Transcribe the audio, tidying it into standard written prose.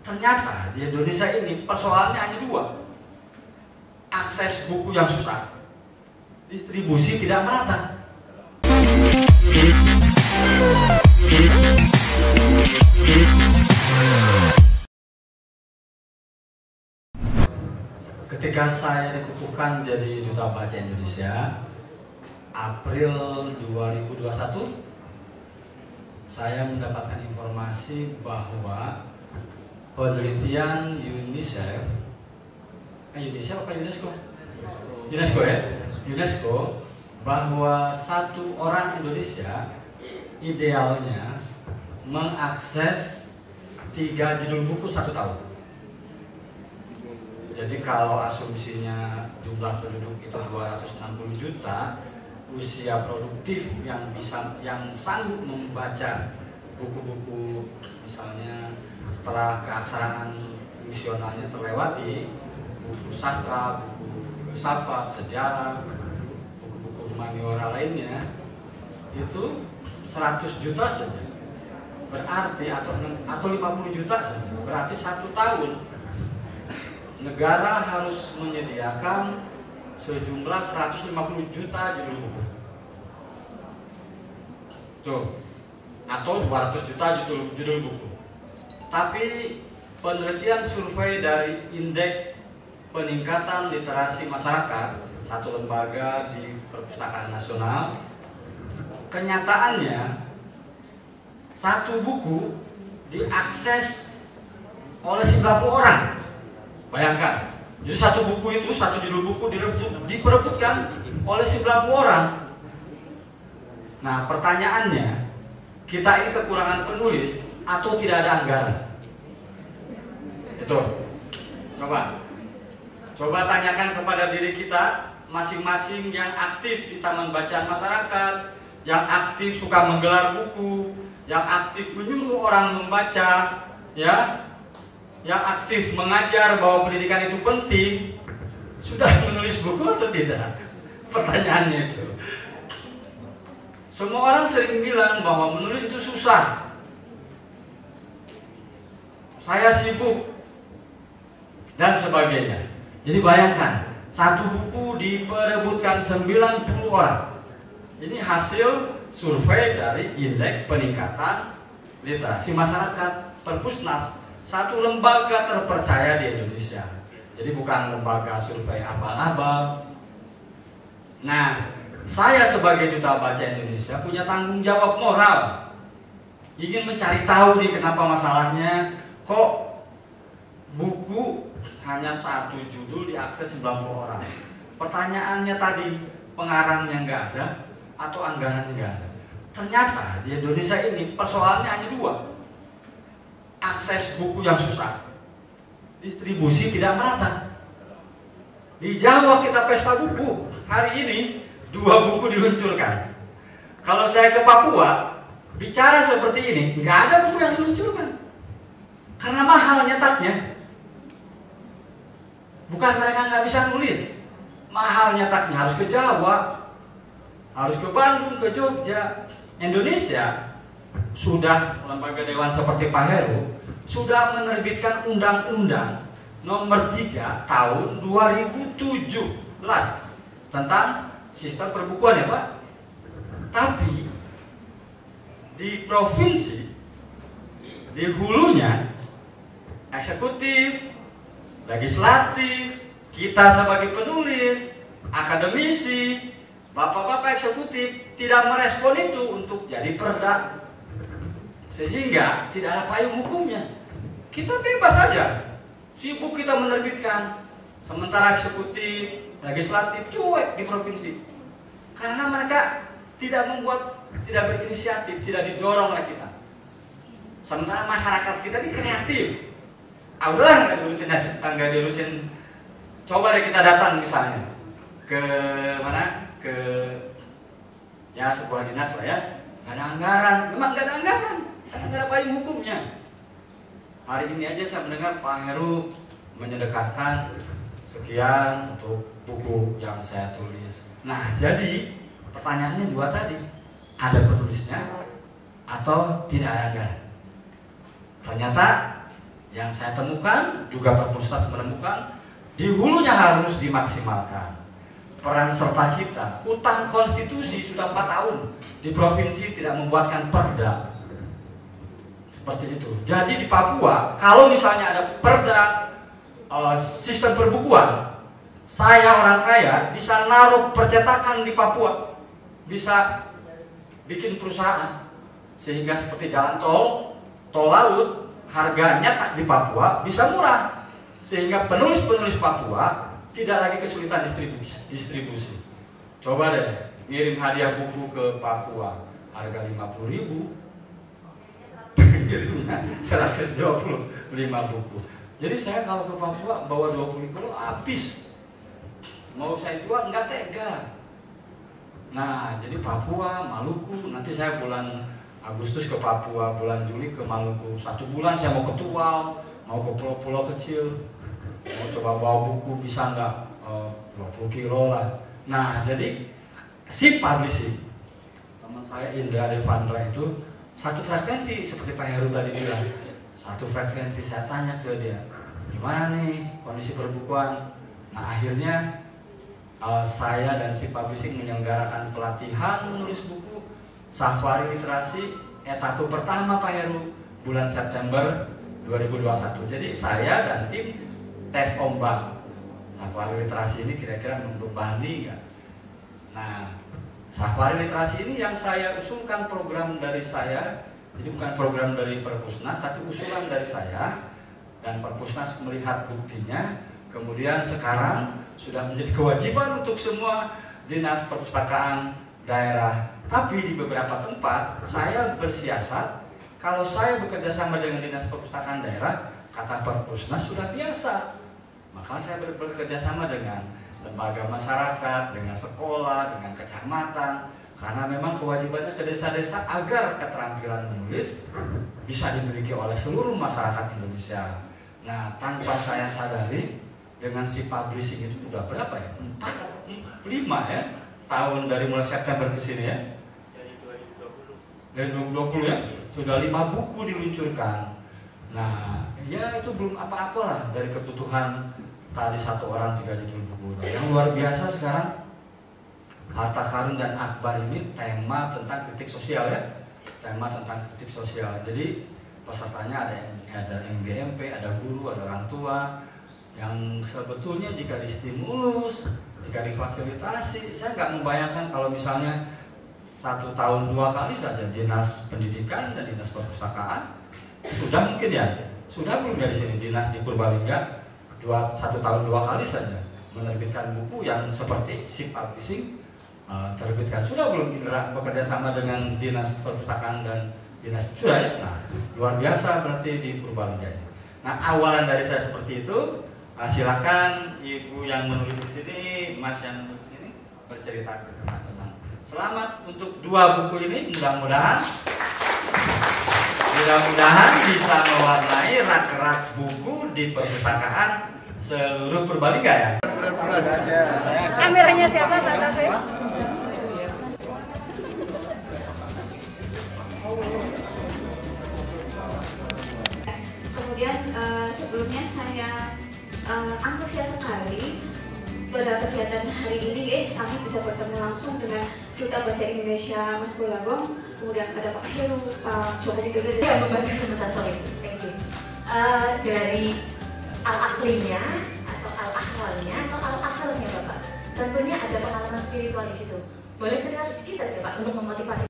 Ternyata di Indonesia ini persoalannya hanya dua. Akses buku yang susah, distribusi tidak merata. Ketika saya dikukuhkan jadi Duta Baca Indonesia April 2021, saya mendapatkan informasi bahwa penelitian UNICEF apa UNESCO? UNESCO ya? UNESCO bahwa satu orang Indonesia idealnya mengakses 3 judul buku 1 tahun. Jadi kalau asumsinya jumlah penduduk itu 260 juta, usia produktif yang sanggup membaca buku-buku misalnya setelah keaksaraan misionalnya terlewati, buku sastra, buku filsafat, sejarah, buku-buku humaniora lainnya, itu 100 juta saja. Berarti atau 50 juta saja. Berarti 1 tahun negara harus menyediakan sejumlah 150 juta judul buku. Tuh. Atau 200 juta judul buku. Tapi penelitian survei dari Indeks Peningkatan Literasi Masyarakat, satu lembaga di Perpustakaan Nasional, kenyataannya satu buku diakses oleh 90 orang. Bayangkan, jadi satu buku itu, satu judul buku diperebutkan oleh 90 orang. Nah, pertanyaannya, kita ini kekurangan penulis atau tidak ada anggaran? Itu. Coba tanyakan kepada diri kita masing-masing yang aktif di taman bacaan masyarakat, yang aktif suka menggelar buku, yang aktif menyuruh orang membaca, ya, yang aktif mengajar bahwa pendidikan itu penting, sudah menulis buku atau tidak? Pertanyaannya itu. Semua orang sering bilang bahwa menulis itu susah. Saya sibuk dan sebagainya. Jadi bayangkan, satu buku diperebutkan 90 orang. Ini hasil survei dari Indeks Peningkatan Literasi Masyarakat, Perpusnas, satu lembaga terpercaya di Indonesia. Jadi bukan lembaga survei abal-abal. Nah, saya sebagai Duta Baca Indonesia punya tanggung jawab moral. Ingin mencari tahu nih kenapa masalahnya kok buku hanya 1 judul diakses 90 orang. Pertanyaannya tadi, pengarangnya nggak ada atau anggarannya nggak ada. Ternyata di Indonesia ini persoalannya hanya dua. Akses buku yang susah, distribusi tidak merata. Di Jawa kita pesta buku, hari ini 2 buku diluncurkan. Kalau saya ke Papua, bicara seperti ini, nggak ada buku yang diluncurkan. Karena mahal nyetaknya. Bukan mereka nggak bisa nulis, mahal nyetaknya, harus ke Jawa, harus ke Bandung, ke Jogja. Indonesia sudah, lembaga dewan seperti Pak Heru sudah menerbitkan Undang-Undang Nomor 3 Tahun 2017 tentang sistem perbukuan, ya Pak. Tapi di provinsi, di hulunya, eksekutif, legislatif, kita sebagai penulis, akademisi, bapak-bapak eksekutif tidak merespon itu untuk jadi perda, sehingga tidak ada payung hukumnya. Kita bebas saja, sibuk kita menerbitkan, sementara eksekutif, legislatif cuek di provinsi, karena mereka tidak berinisiatif, tidak didorong oleh kita. Sementara masyarakat kita ini kreatif. Udahlah nggak diurusin. Coba deh kita datang misalnya ke mana, ke ya sebuah dinas lah ya, nggak ada anggaran. Memang nggak ada anggaran, karena nggak ada payung hukumnya. Hari ini aja saya mendengar Pak Heru menyedekatkan sekian untuk buku yang saya tulis. Nah, jadi pertanyaannya dua tadi, ada penulisnya atau tidak ada anggaran? Ternyata Yang saya temukan, juga Perpusnas menemukan, di hulunya harus dimaksimalkan. Peran serta kita, hutang konstitusi sudah 4 tahun di provinsi tidak membuatkan perda. Seperti itu. Jadi di Papua, kalau misalnya ada perda sistem perbukuan, saya orang kaya bisa naruh percetakan di Papua, bisa bikin perusahaan, sehingga seperti jalan tol laut, harganya tak di Papua bisa murah, sehingga penulis-penulis Papua tidak lagi kesulitan distribusi. Coba deh ngirim hadiah buku ke Papua, harga 50.000, ngirimnya 125 buku. Jadi saya kalau ke Papua bawa 20 kilo habis. Mau saya jual nggak tega. Nah, jadi Papua, Maluku, nanti saya bulan Agustus ke Papua, bulan Juli ke Maluku. 1 bulan saya mau ke Tual, mau ke pulau-pulau kecil, mau coba bawa buku, bisa nggak 20 kilo lah. Nah, jadi si publishing, teman saya Indra Devandra itu satu frekuensi seperti Pak Heru tadi bilang. Satu frekuensi, saya tanya ke dia, gimana nih kondisi perbukuan? Nah, akhirnya saya dan si publishing menyelenggarakan pelatihan menulis buku Safari Literasi etape pertama Pak Heru bulan September 2021. Jadi saya dan tim tes ombak Safari Literasi ini kira-kira membebani nggak? Nah, Safari Literasi ini yang saya usulkan program dari saya. Jadi bukan program dari Perpusnas, tapi usulan dari saya, dan Perpusnas melihat buktinya. Kemudian sekarang sudah menjadi kewajiban untuk semua dinas perpustakaan daerah. Tapi di beberapa tempat saya bersiasat, kalau saya bekerja sama dengan dinas perpustakaan daerah, kata Perpusnas sudah biasa. Maka saya bekerja sama dengan lembaga masyarakat, dengan sekolah, dengan kecamatan. Karena memang kewajibannya ke desa-desa agar keterampilan menulis bisa dimiliki oleh seluruh masyarakat Indonesia. Nah, tanpa saya sadari, dengan si publishing itu udah berapa ya? 4, 5 ya? Tahun dari mulai September ke sini ya? Dari 2020 ya? Sudah 5 buku diluncurkan. Nah, ya itu belum apa-apa lah dari kebutuhan tadi 1 orang 3 judul buku. Nah, yang luar biasa sekarang, Harta Karun dan Akbar ini tema tentang kritik sosial ya, tema tentang kritik sosial. Jadi pesertanya ada MGMP, ada guru, ada orang tua, yang sebetulnya jika distimulus, jika difasilitasi, saya nggak membayangkan kalau misalnya 1 tahun 2 kali saja dinas pendidikan dan dinas perpustakaan sudah mungkin ya, sudah belum dari sini dinas di Purbalingga 1 tahun 2 kali saja menerbitkan buku yang seperti si publishing terbitkan. Sudah belum Indra bekerja sama dengan dinas perpustakaan dan dinas sudah ya? Nah, luar biasa berarti di Purbalingga ini. Nah, awalan dari saya seperti itu. Silakan ibu yang menulis di sini, mas yang menulis di sini bercerita ke teman-teman. Selamat untuk 2 buku ini, mudah-mudahan bisa mewarnai rak-rak buku di perpustakaan seluruh Purbalingga ya. Kameranya siapa saat itu? Kemudian sebelumnya saya antusias sekali pada kegiatan hari ini, kami bisa bertemu langsung dengan Duta Bahasa Indonesia Mas Bolagong, kemudian ada Pak Heru, Pak Joko Widodo yang membaca sebentar, sorry, thank you. Dari al-aklinya atau al-ahlnya atau al-asalnya Bapak, tentunya ada pengalaman spiritual di situ. Boleh cerita sedikit aja Pak untuk memotivasi